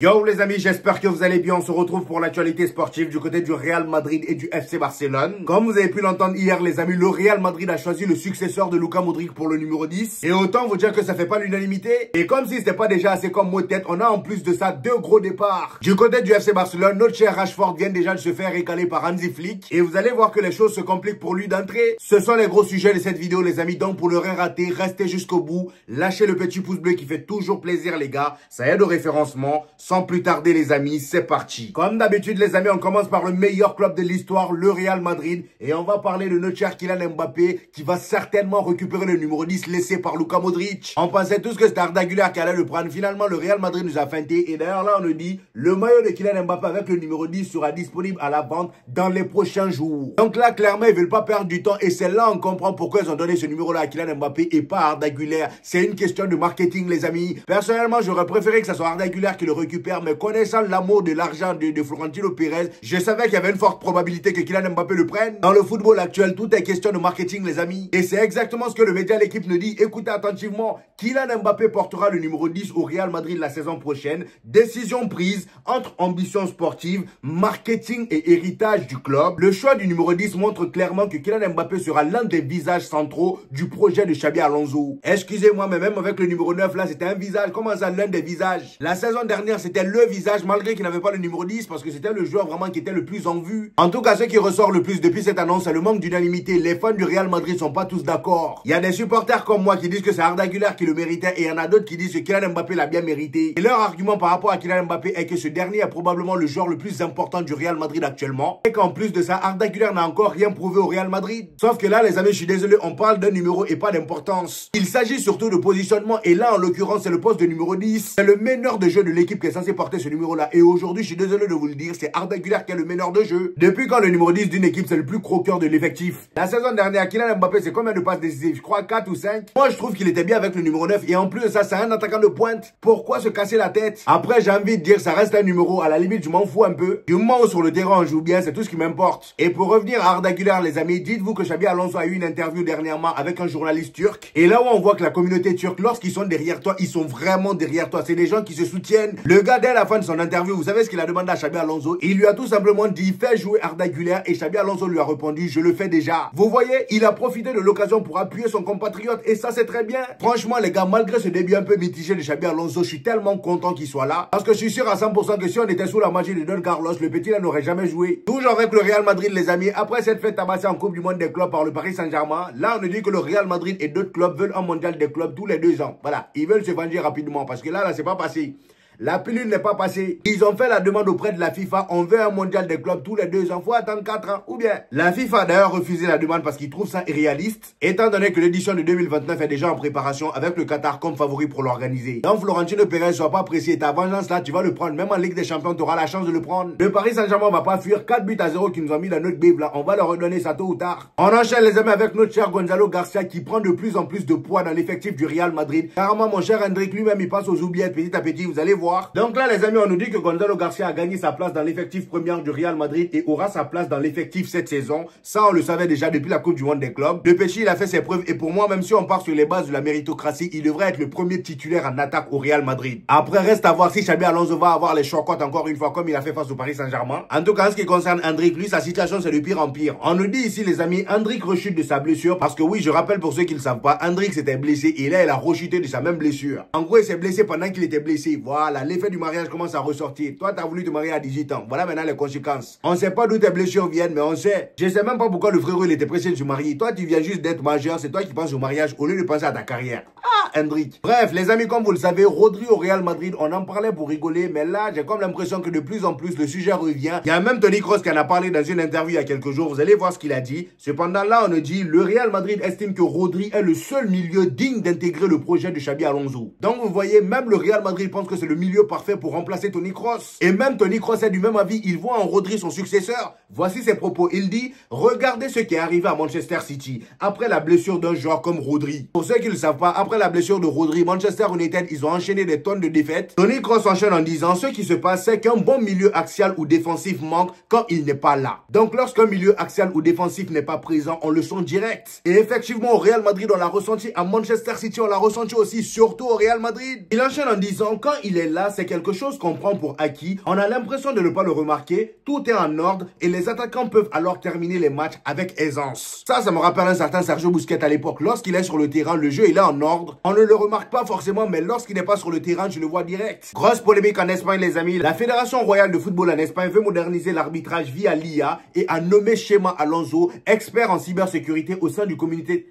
Yo les amis, j'espère que vous allez bien. On se retrouve pour l'actualité sportive du côté du Real Madrid et du FC Barcelone. Comme vous avez pu l'entendre hier les amis, le Real Madrid a choisi le successeur de Luka Modric pour le numéro 10. Et autant vous dire que ça fait pas l'unanimité. Et comme si c'était pas déjà assez comme mot de tête, on a en plus de ça deux gros départs. Du côté du FC Barcelone, notre cher Rashford vient déjà de se faire récaler par Hansi Flick. Et vous allez voir que les choses se compliquent pour lui d'entrée. Ce sont les gros sujets de cette vidéo les amis. Donc pour le rien rater, restez jusqu'au bout. Lâchez le petit pouce bleu qui fait toujours plaisir les gars. Ça aide au référencement. Sans plus tarder les amis, c'est parti. Comme d'habitude les amis, on commence par le meilleur club de l'histoire, le Real Madrid. Et on va parler de notre cher Kylian Mbappé qui va certainement récupérer le numéro 10 laissé par Luka Modric. On pensait tous que c'était Arda Güler qui allait le prendre. Finalement, le Real Madrid nous a feinté. Et d'ailleurs là, on nous dit, le maillot de Kylian Mbappé avec le numéro 10 sera disponible à la vente dans les prochains jours. Donc là, clairement, ils veulent pas perdre du temps. Et c'est là on comprend pourquoi ils ont donné ce numéro-là à Kylian Mbappé et pas à Arda Güler. C'est une question de marketing les amis. Personnellement, j'aurais préféré que ce soit Arda Güler qui le récupère. Mais connaissant l'amour de l'argent de Florentino Pérez, je savais qu'il y avait une forte probabilité que Kylian Mbappé le prenne. Dans le football actuel, tout est question de marketing les amis. Et c'est exactement ce que le média L'équipe nous dit. Écoutez attentivement, Kylian Mbappé portera le numéro 10 au Real Madrid la saison prochaine. Décision prise entre ambition sportive, marketing et héritage du club. Le choix du numéro 10 montre clairement que Kylian Mbappé sera l'un des visages centraux du projet de Xabi Alonso. Excusez-moi, mais même avec le numéro 9 là, c'était un visage. Comment ça, l'un des visages? La saison dernière, c'était le visage malgré qu'il n'avait pas le numéro 10 parce que c'était le joueur vraiment qui était le plus en vue. En tout cas, ce qui ressort le plus depuis cette annonce, c'est le manque d'unanimité. Les fans du Real Madrid sont pas tous d'accord. Il y a des supporters comme moi qui disent que c'est Arda Güler qui le méritait et il y en a d'autres qui disent que Kylian Mbappé l'a bien mérité. Et leur argument par rapport à Kylian Mbappé est que ce dernier est probablement le joueur le plus important du Real Madrid actuellement et qu'en plus de ça, Arda Güler n'a encore rien prouvé au Real Madrid. Sauf que là, les amis, je suis désolé, on parle d'un numéro et pas d'importance. Il s'agit surtout de positionnement et là, en l'occurrence, c'est le poste de numéro 10. C'est le meneur de jeu de l'équipe qui est censé porter ce numéro-là. Et aujourd'hui, je suis désolé de vous le dire, c'est Arda Güler qui est le meneur de jeu. Depuis quand le numéro 10 d'une équipe, c'est le plus croqueur de l'effectif. La saison dernière, Kylian Mbappé, c'est combien de passes décisives? Je crois 4 ou 5. Moi, je trouve qu'il était bien avec le numéro 9. Et en plus de ça, c'est un attaquant de pointe. Pourquoi se casser la tête? Après, j'ai envie de dire, ça reste un numéro. À la limite, je m'en fous un peu. Du moment où sur le terrain, on joue bien, c'est tout ce qui m'importe. Et pour revenir à Arda Güler, les amis, dites-vous que Xabi Alonso a eu une interview dernièrement avec un journaliste turc. Et là où on voit que la communauté turque, lorsqu'ils sont derrière toi, ils sont vraiment derrière toi. C'est des gens qui se soutiennent. Le gars, dès la fin de son interview, vous savez ce qu'il a demandé à Xabi Alonso? Il lui a tout simplement dit, fais jouer Arda Güler. Et Xabi Alonso lui a répondu, je le fais déjà. Vous voyez, il a profité de l'occasion pour appuyer son compatriote. Et ça, c'est très bien. Franchement, les gars, malgré ce début un peu mitigé de Xabi Alonso, je suis tellement content qu'il soit là. Parce que je suis sûr à 100% que si on était sous la magie de Don Carlos, le petit là n'aurait jamais joué. Toujours avec le Real Madrid, les amis. Après cette fête tabassée en Coupe du Monde des clubs par le Paris Saint-Germain, là, on nous dit que le Real Madrid et d'autres clubs veulent un mondial des clubs tous les 2 ans. Voilà. Ils veulent se venger rapidement parce que là, c'est pas passé. La pilule n'est pas passée. Ils ont fait la demande auprès de la FIFA. On veut un mondial des clubs tous les 2 ans. Faut attendre 4 ans. Ou bien, la FIFA a d'ailleurs refusé la demande parce qu'ils trouvent ça irréaliste. Étant donné que l'édition de 2029 est déjà en préparation avec le Qatar comme favori pour l'organiser. Donc, Florentino Pérez, sois pas pressé. Ta vengeance là, tu vas le prendre. Même en Ligue des Champions, tu auras la chance de le prendre. Le Paris Saint-Germain va pas fuir 4-0 qu'ils nous ont mis dans notre bible là. On va leur redonner ça tôt ou tard. On enchaîne les amis avec notre cher Gonzalo Garcia qui prend de plus en plus de poids dans l'effectif du Real Madrid. Carrément, mon cher Hendrik lui-même, il passe aux oubliettes petit à petit. Vous allez voir. Donc là, les amis, on nous dit que Gonzalo Garcia a gagné sa place dans l'effectif première du Real Madrid et aura sa place dans l'effectif cette saison. Ça, on le savait déjà depuis la Coupe du Monde des clubs. Le Péchi, il a fait ses preuves et pour moi, même si on part sur les bases de la méritocratie, il devrait être le premier titulaire en attaque au Real Madrid. Après, reste à voir si Xabi Alonso va avoir les shortcuts encore une fois comme il a fait face au Paris Saint-Germain. En tout cas, en ce qui concerne Hendrik, lui, sa situation, c'est de pire en pire. On nous dit ici, les amis, Hendrik rechute de sa blessure parce que oui, je rappelle pour ceux qui ne le savent pas, Hendrik s'était blessé et là, il a rechuté de sa même blessure. En gros, il s'est blessé pendant qu'il était blessé. Voilà, l'effet du mariage commence à ressortir. Toi, t'as voulu te marier à 18 ans. Voilà maintenant les conséquences. On sait pas d'où tes blessures viennent, mais on sait. Je sais même pas pourquoi le frérot, il était pressé de se marier. Toi, tu viens juste d'être majeur. C'est toi qui penses au mariage au lieu de penser à ta carrière. Ah, Hendrik. Bref, les amis, comme vous le savez, Rodri au Real Madrid, on en parlait pour rigoler, mais là, j'ai comme l'impression que de plus en plus, le sujet revient. Il y a même Toni Kroos qui en a parlé dans une interview il y a quelques jours. Vous allez voir ce qu'il a dit. Cependant, là, on nous dit, le Real Madrid estime que Rodri est le seul milieu digne d'intégrer le projet de Xabi Alonso. Donc, vous voyez, même le Real Madrid pense que c'est le milieu parfait pour remplacer Toni Kroos. Et même Toni Kroos est du même avis, il voit en Rodri son successeur. Voici ses propos, il dit, regardez ce qui est arrivé à Manchester City, après la blessure d'un joueur comme Rodri. Pour ceux qui ne le savent pas, après la blessure de Rodri, Manchester United, ils ont enchaîné des tonnes de défaites. Toni Kroos enchaîne en disant, ce qui se passe, c'est qu'un bon milieu axial ou défensif manque quand il n'est pas là. Donc lorsqu'un milieu axial ou défensif n'est pas présent, on le sent direct. Et effectivement, au Real Madrid, on l'a ressenti, à Manchester City, on l'a ressenti aussi, surtout au Real Madrid. Il enchaîne en disant, quand il est Mais là, c'est quelque chose qu'on prend pour acquis. On a l'impression de ne pas le remarquer. Tout est en ordre et les attaquants peuvent alors terminer les matchs avec aisance. Ça me rappelle un certain Sergio Busquets à l'époque. Lorsqu'il est sur le terrain, le jeu il est en ordre. On ne le remarque pas forcément, mais lorsqu'il n'est pas sur le terrain, je le vois direct. Grosse polémique en Espagne, les amis. La Fédération Royale de Football en Espagne veut moderniser l'arbitrage via l'IA et a nommé Chema Alonso, expert en cybersécurité au sein du comité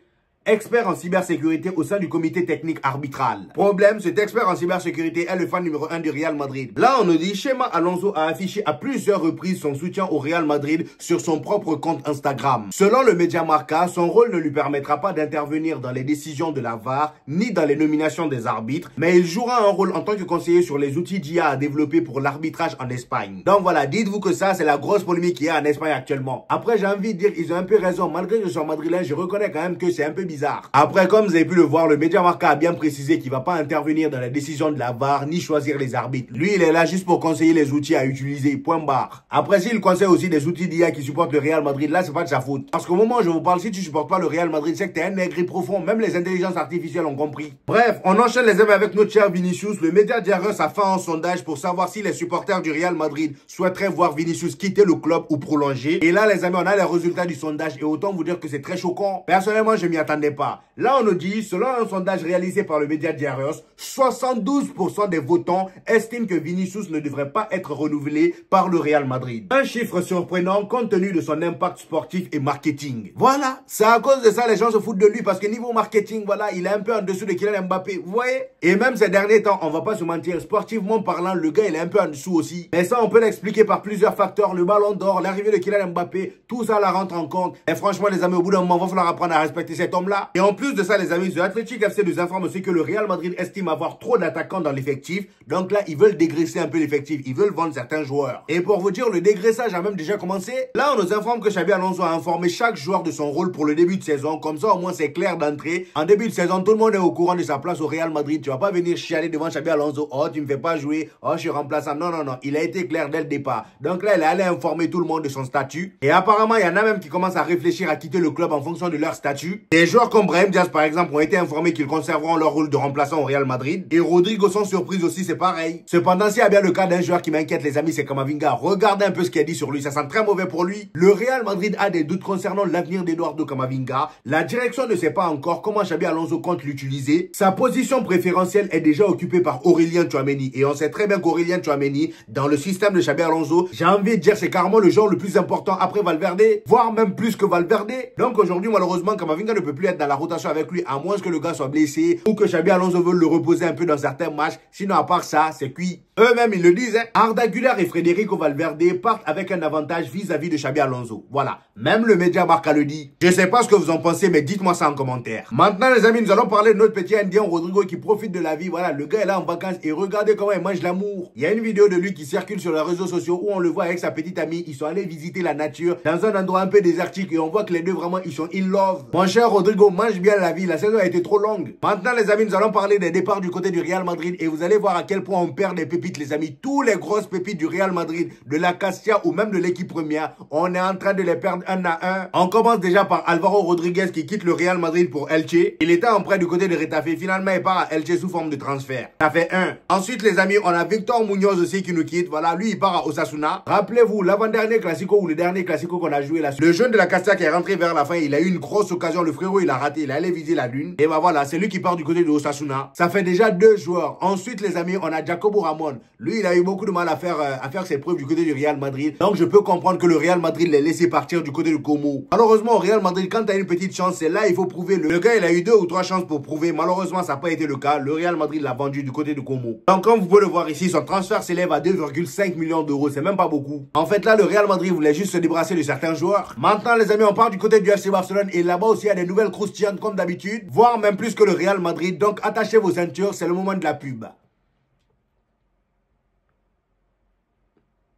technique arbitral. Problème, cet expert en cybersécurité est le fan numéro 1 du Real Madrid. Là, on nous dit, Chema Alonso a affiché à plusieurs reprises son soutien au Real Madrid sur son propre compte Instagram. Selon le média Marca, son rôle ne lui permettra pas d'intervenir dans les décisions de la VAR, ni dans les nominations des arbitres, mais il jouera un rôle en tant que conseiller sur les outils d'IA à développer pour l'arbitrage en Espagne. Donc voilà, dites-vous que ça, c'est la grosse polémique qu'il y a en Espagne actuellement. Après, j'ai envie de dire, ils ont un peu raison. Malgré que je sois madrilène, je reconnais quand même que c'est un peu bizarre. Après, comme vous avez pu le voir, le média Marca a bien précisé qu'il ne va pas intervenir dans la décision de la VAR ni choisir les arbitres. Lui, il est là juste pour conseiller les outils à utiliser, point barre. Après, s'il conseille aussi des outils d'IA qui supportent le Real Madrid, là, c'est pas de sa faute. Parce qu'au moment où je vous parle, si tu supportes pas le Real Madrid, c'est que t'es un aigri profond. Même les intelligences artificielles ont compris. Bref, on enchaîne les amis avec notre cher Vinicius. Le média Diario a fait un sondage pour savoir si les supporters du Real Madrid souhaiteraient voir Vinicius quitter le club ou prolonger. Et là, les amis, on a les résultats du sondage et autant vous dire que c'est très choquant. Personnellement, je m'y attendais pas. Là, on nous dit, selon un sondage réalisé par le média Diarios, 72% des votants estiment que Vinicius ne devrait pas être renouvelé par le Real Madrid. Un chiffre surprenant compte tenu de son impact sportif et marketing. Voilà, c'est à cause de ça les gens se foutent de lui parce que niveau marketing, voilà, il est un peu en dessous de Kylian Mbappé, vous voyez? Et même ces derniers temps, on va pas se mentir, sportivement parlant, le gars, il est un peu en dessous aussi. Mais ça, on peut l'expliquer par plusieurs facteurs, le ballon d'or, l'arrivée de Kylian Mbappé, tout ça la rentre en compte. Et franchement, les amis, au bout d'un moment, il va falloir apprendre à respecter cet homme-là. Et en plus de ça, les amis, The Athletic FC nous informe aussi que le Real Madrid estime avoir trop d'attaquants dans l'effectif. Donc là, ils veulent dégraisser un peu l'effectif. Ils veulent vendre certains joueurs. Et pour vous dire, le dégraissage a même déjà commencé. Là, on nous informe que Xabi Alonso a informé chaque joueur de son rôle pour le début de saison. Comme ça, au moins, c'est clair d'entrée. En début de saison, tout le monde est au courant de sa place au Real Madrid. Tu vas pas venir chialer devant Xabi Alonso. Oh, tu me fais pas jouer. Oh, je suis remplaçant. Non, non, non. Il a été clair dès le départ. Donc là, il est allé informer tout le monde de son statut. Et apparemment, il y en a même qui commencent à réfléchir à quitter le club en fonction de leur statut. Des joueurs comme Brahim Diaz, par exemple, ont été informés qu'ils conserveront leur rôle de remplaçant au Real Madrid. Et Rodrigo, sans surprise aussi, c'est pareil. Cependant, s'il y a bien le cas d'un joueur qui m'inquiète, les amis, c'est Camavinga. Regardez un peu ce qu'il a dit sur lui. Ça sent très mauvais pour lui. Le Real Madrid a des doutes concernant l'avenir d'Eduardo Camavinga. La direction ne sait pas encore comment Xabi Alonso compte l'utiliser. Sa position préférentielle est déjà occupée par Aurélien Tchouaméni. Et on sait très bien qu'Aurélien Tchouaméni, dans le système de Xabi Alonso, j'ai envie de dire, c'est carrément le joueur le plus important après Valverde, voire même plus que Valverde. Donc aujourd'hui, malheureusement, Camavinga ne peut plus être dans la rotation avec lui, à moins que le gars soit blessé ou que Xabi Alonso veut le reposer un peu dans certains matchs. Sinon, à part ça, c'est cuit. Eux-mêmes, ils le disent, hein. Arda Güler et Federico Valverde partent avec un avantage vis-à-vis de Xabi Alonso. Voilà. Même le média Marca le dit. Je sais pas ce que vous en pensez, mais dites-moi ça en commentaire. Maintenant, les amis, nous allons parler de notre petit Indien Rodrigo qui profite de la vie. Voilà, le gars est là en vacances et regardez comment il mange l'amour. Il y a une vidéo de lui qui circule sur les réseaux sociaux où on le voit avec sa petite amie. Ils sont allés visiter la nature dans un endroit un peu désertique et on voit que les deux vraiment, ils sont in love. Mon cher Rodrigo, mange bien la vie. La saison a été trop longue. Maintenant, les amis, nous allons parler des départs du côté du Real Madrid et vous allez voir à quel point on perd des pépites, les amis. Tous les grosses pépites du Real Madrid, de la Castilla ou même de l'équipe première, on est en train de les perdre un à un. On commence déjà par Alvaro Rodriguez qui quitte le Real Madrid pour Elche. Il était en prêt du côté de Retafe. Finalement, il part à Elche sous forme de transfert. Ça fait un. Ensuite, les amis, on a Victor Munoz aussi qui nous quitte. Voilà, lui, il part à Osasuna. Rappelez-vous, l'avant-dernier classico ou le dernier classico qu'on a joué là. Le jeune de la Castilla qui est rentré vers la fin, il a eu une grosse occasion. Le frérot, il a raté. Il allait viser la lune. Et bah voilà, c'est lui qui part du côté de Osasuna. Ça fait déjà 2 joueurs. Ensuite, les amis, on a Jacobo Ramon. Lui, il a eu beaucoup de mal à faire ses preuves du côté du Real Madrid. Donc, je peux comprendre que le Real Madrid l'ait laissé partir du côté de Como. Malheureusement, au Real Madrid, quand tu as une petite chance, c'est là il faut prouver. Le gars, il a eu 2 ou 3 chances pour prouver. Malheureusement, ça n'a pas été le cas. Le Real Madrid l'a vendu du côté de Como. Donc, comme vous pouvez le voir ici, son transfert s'élève à 2,5 millions d'euros. C'est même pas beaucoup. En fait, là, le Real Madrid voulait juste se débarrasser de certains joueurs. Maintenant, les amis, on part du côté du FC Barcelone. Et là-bas aussi, il y a des nouvelles croustillantes comme d'habitude. Voire même plus que le Real Madrid. Donc, attachez vos ceintures. C'est le moment de la pub.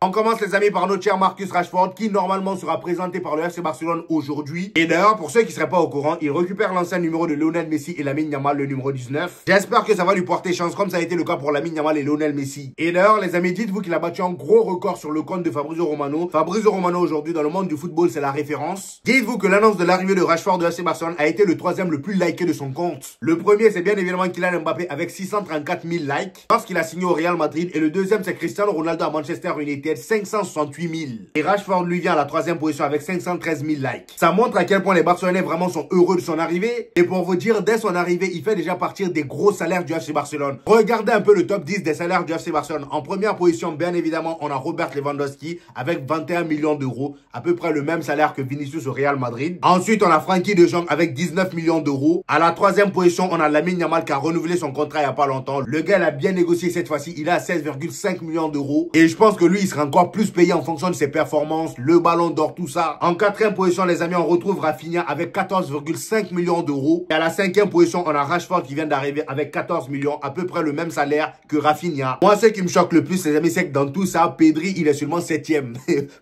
On commence les amis par notre cher Marcus Rashford qui normalement sera présenté par le FC Barcelone aujourd'hui. Et d'ailleurs pour ceux qui ne seraient pas au courant, il récupère l'ancien numéro de Lionel Messi et Lamine Yamal, le numéro 19. J'espère que ça va lui porter chance comme ça a été le cas pour Lamine Yamal et Lionel Messi. Et d'ailleurs les amis, dites-vous qu'il a battu un gros record sur le compte de Fabrizio Romano. Fabrizio Romano aujourd'hui dans le monde du football c'est la référence. Dites-vous que l'annonce de l'arrivée de Rashford de FC Barcelone a été le troisième le plus liké de son compte. Le premier c'est bien évidemment Kylian Mbappé avec 634 000 likes lorsqu'il a signé au Real Madrid. Et le deuxième c'est Cristiano Ronaldo à Manchester United, 568 000. Et Rashford lui vient à la troisième position avec 513 000 likes. Ça montre à quel point les Barcelonais vraiment sont heureux de son arrivée. Et pour vous dire, dès son arrivée, il fait déjà partir des gros salaires du FC Barcelone. Regardez un peu le top 10 des salaires du FC Barcelone. En première position, bien évidemment, on a Robert Lewandowski avec 21 millions d'euros, à peu près le même salaire que Vinicius au Real Madrid. Ensuite, on a Frenkie de Jong avec 19 millions d'euros. À la troisième position, on a Lamine Yamal qui a renouvelé son contrat il n'y a pas longtemps. Le gars, il a bien négocié cette fois-ci. Il est à 16,5 millions d'euros. Et je pense que lui, il sera encore plus payé en fonction de ses performances, le ballon d'or, tout ça. En quatrième position, les amis, on retrouve Rafinha avec 14,5 millions d'euros. Et à la cinquième position, on a Rashford qui vient d'arriver avec 14 millions, à peu près le même salaire que Rafinha. Moi, ce qui me choque le plus, les amis, c'est que dans tout ça, Pedri, il est seulement 7e.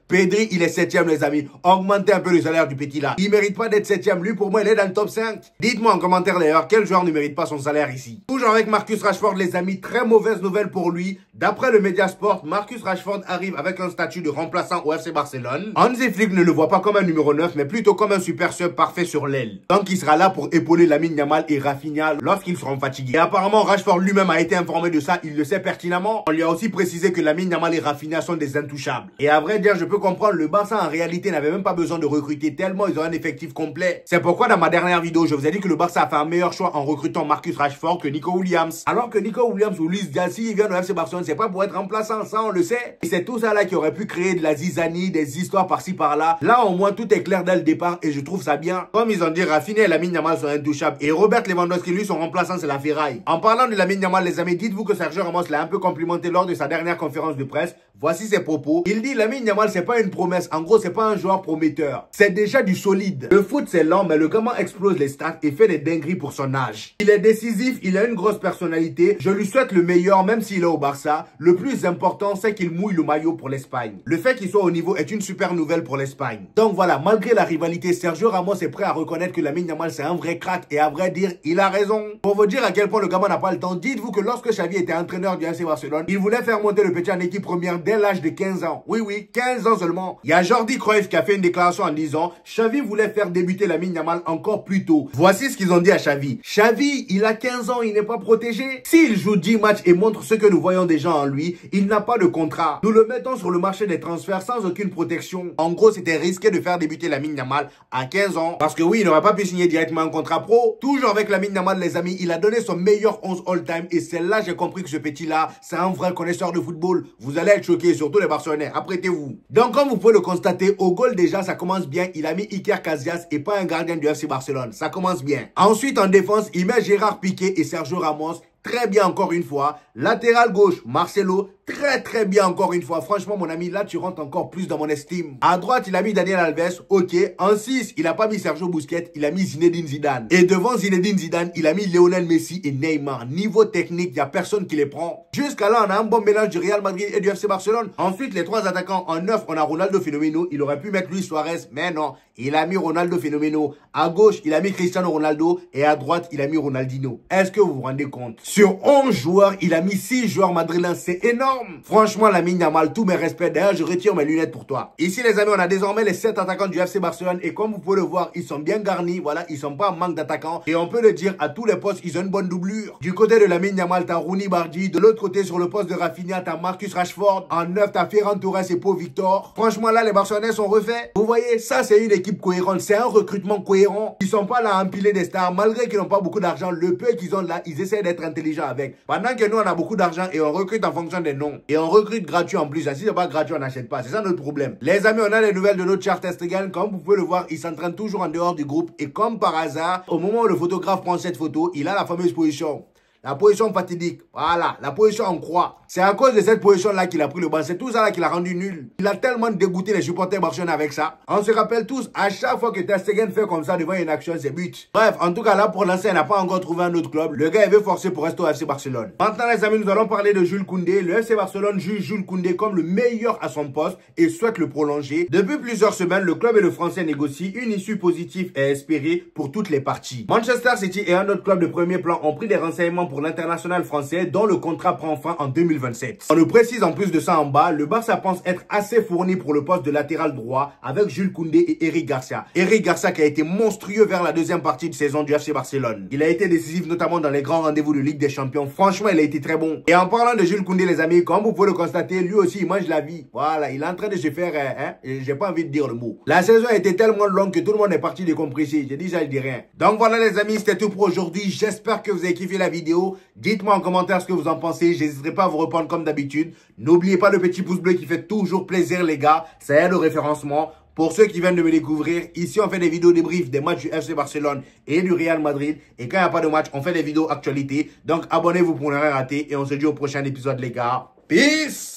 Pedri, il est 7e, les amis. Augmentez un peu le salaire du petit là. Il mérite pas d'être 7e. Lui, pour moi, il est dans le top 5. Dites-moi en commentaire d'ailleurs, quel joueur ne mérite pas son salaire ici? Toujours avec Marcus Rashford, les amis, très mauvaise nouvelle pour lui. D'après le Mediasport, Marcus Rashford arrive avec un statut de remplaçant au FC Barcelone. Hansi Flick ne le voit pas comme un numéro 9, mais plutôt comme un super sub parfait sur l'aile. Donc il sera là pour épauler Lamine Yamal et Rafinha lorsqu'ils seront fatigués. Et apparemment Rashford lui-même a été informé de ça, il le sait pertinemment. On lui a aussi précisé que Lamine Yamal et Rafinha sont des intouchables. Et à vrai dire, je peux comprendre, le Barça en réalité n'avait même pas besoin de recruter tellement ils ont un effectif complet. C'est pourquoi dans ma dernière vidéo, je vous ai dit que le Barça a fait un meilleur choix en recrutant Marcus Rashford que Nico Williams. Alors que Nico Williams ou Luis Diaz, s'il vient au FC Barcelone, c'est pas pour être remplaçant, ça on le sait. Et c'est tout ça là qui aurait pu créer de la zizanie, des histoires par-ci par-là. Là au moins tout est clair dès le départ et je trouve ça bien. Comme ils ont dit, Rafinha et Lamine Yamal sont intouchables. Et Robert Lewandowski, lui, son remplaçant, c'est la ferraille. En parlant de Lamine Yamal, les amis, dites-vous que Sergio Ramos l'a un peu complimenté lors de sa dernière conférence de presse. Voici ses propos. Il dit Lamine Yamal, c'est pas une promesse. En gros, c'est pas un joueur prometteur. C'est déjà du solide. Le foot, c'est lent, mais le gamin explose les stats et fait des dingueries pour son âge. Il est décisif, il a une grosse personnalité. Je lui souhaite le meilleur, même s'il est au Barça. Le plus important, c'est qu'il mouille le maillot pour l'Espagne. Le fait qu'il soit au niveau est une super nouvelle pour l'Espagne. Donc voilà, malgré la rivalité, Sergio Ramos est prêt à reconnaître que Lamine Yamal, c'est un vrai crack. Et à vrai dire, il a raison. Pour vous dire à quel point le gamin n'a pas le temps, dites-vous que lorsque Xavi était entraîneur du FC Barcelone, il voulait faire monter le petit en équipe première dès l'âge de 15 ans. Oui, 15 ans seulement. Il y a Jordi Cruyff qui a fait une déclaration en disant Xavi voulait faire débuter Lamine Yamal encore plus tôt. Voici ce qu'ils ont dit à Xavi. Xavi, il a 15 ans, il n'est pas protégé. S'il joue 10 matchs et montre ce que nous voyons déjà en lui, il n'a pas de contrat. Nous le mettons sur le marché des transferts sans aucune protection. En gros, c'était risqué de faire débuter Lamine Yamal à 15 ans. Parce que oui, il n'aurait pas pu signer directement un contrat pro. Toujours avec Lamine Yamal, les amis, il a donné son meilleur 11 all-time. Et c'est là j'ai compris que ce petit-là, c'est un vrai connaisseur de football. Vous allez être choqués, surtout les Barcelonais. Apprêtez-vous. Donc, comme vous pouvez le constater, au goal déjà, ça commence bien. Il a mis Iker Casillas et pas un gardien du FC Barcelone. Ça commence bien. Ensuite, en défense, il met Gérard Piqué et Sergio Ramos. Très bien encore une fois. Latéral gauche, Marcelo. Très bien encore une fois. Franchement, mon ami, là, tu rentres encore plus dans mon estime. À droite, il a mis Daniel Alves. Ok. En 6, il n'a pas mis Sergio Busquets. Il a mis Zinedine Zidane. Et devant Zinedine Zidane, il a mis Lionel Messi et Neymar. Niveau technique, il n'y a personne qui les prend. Jusqu'à là, on a un bon mélange du Real Madrid et du FC Barcelone. Ensuite, les trois attaquants. En 9, on a Ronaldo Fenomeno. Il aurait pu mettre Luis Suarez, mais non. Il a mis Ronaldo Fenomeno. À gauche, il a mis Cristiano Ronaldo. Et à droite, il a mis Ronaldinho. Est-ce que vous vous rendez compte? Sur 11 joueurs, il a mis 6 joueurs madrilènes. C'est énorme. Franchement, Lamine Yamal, tous mes respects. D'ailleurs, je retire mes lunettes pour toi. Ici, les amis, on a désormais les 7 attaquants du FC Barcelone. Et comme vous pouvez le voir, ils sont bien garnis. Voilà, ils sont pas en manque d'attaquants. Et on peut le dire, à tous les postes, ils ont une bonne doublure. Du côté de Lamine Yamal, t'as Rooney Bardi. De l'autre côté, sur le poste de Rafinha, t'as Marcus Rashford. En 9, t'as Ferran Torres et Pau Victor. Franchement, là, les Barcelonais sont refaits. Vous voyez, ça, c'est une équipe cohérente. C'est un recrutement cohérent. Ils sont pas là à empiler des stars. Malgré qu'ils n'ont pas beaucoup d'argent, le peu qu'ils ont là, ils essaient d'être intelligents avec. Pendant que nous, on a beaucoup d'argent et on recrute en fonction des noms. Et on recrute gratuit en plus. Si c'est pas gratuit, on n'achète pas. C'est ça notre problème. Les amis, on a les nouvelles de notre cher Stegen. Comme vous pouvez le voir, il s'entraîne toujours en dehors du groupe. Et comme par hasard, au moment où le photographe prend cette photo, il a la fameuse position. La position fatidique. Voilà, la position en croix. C'est à cause de cette position-là qu'il a pris le banc. C'est tout ça là qui l'a rendu nul. Il a tellement dégoûté les supporters barcelonais avec ça. On se rappelle tous, à chaque fois que Ter Stegen fait comme ça devant une action, c'est but. Bref, en tout cas là, pour l'instant, il n'a pas encore trouvé un autre club. Le gars, il veut forcer pour rester au FC Barcelone. Maintenant, les amis, nous allons parler de Jules Koundé. Le FC Barcelone juge Jules Koundé comme le meilleur à son poste et souhaite le prolonger. Depuis plusieurs semaines, le club et le Français négocient une issue positive et espérée pour toutes les parties. Manchester City et un autre club de premier plan ont pris des renseignements pour l'international français dont le contrat prend fin en 2027. On nous précise en plus de ça en bas, le Barça pense être assez fourni pour le poste de latéral droit avec Jules Koundé et Eric Garcia. Eric Garcia qui a été monstrueux vers la deuxième partie de saison du FC Barcelone. Il a été décisif notamment dans les grands rendez-vous de Ligue des Champions. Franchement, il a été très bon. Et en parlant de Jules Koundé, les amis, comme vous pouvez le constater, lui aussi, il mange la vie. Voilà, il est en train de se faire, j'ai pas envie de dire le mot. La saison a été tellement longue que tout le monde est parti décompresser. J'ai dit ça, je dis rien. Donc voilà les amis, c'était tout pour aujourd'hui. J'espère que vous avez kiffé la vidéo. Dites-moi en commentaire ce que vous en pensez. J'hésiterai pas à vous répondre comme d'habitude. N'oubliez pas le petit pouce bleu qui fait toujours plaisir les gars. Ça aide au référencement. Pour ceux qui viennent de me découvrir, ici on fait des vidéos débriefs des matchs du FC Barcelone et du Real Madrid. Et quand il n'y a pas de match, on fait des vidéos actualités. Donc abonnez-vous pour ne rien rater. Et on se dit au prochain épisode les gars. Peace!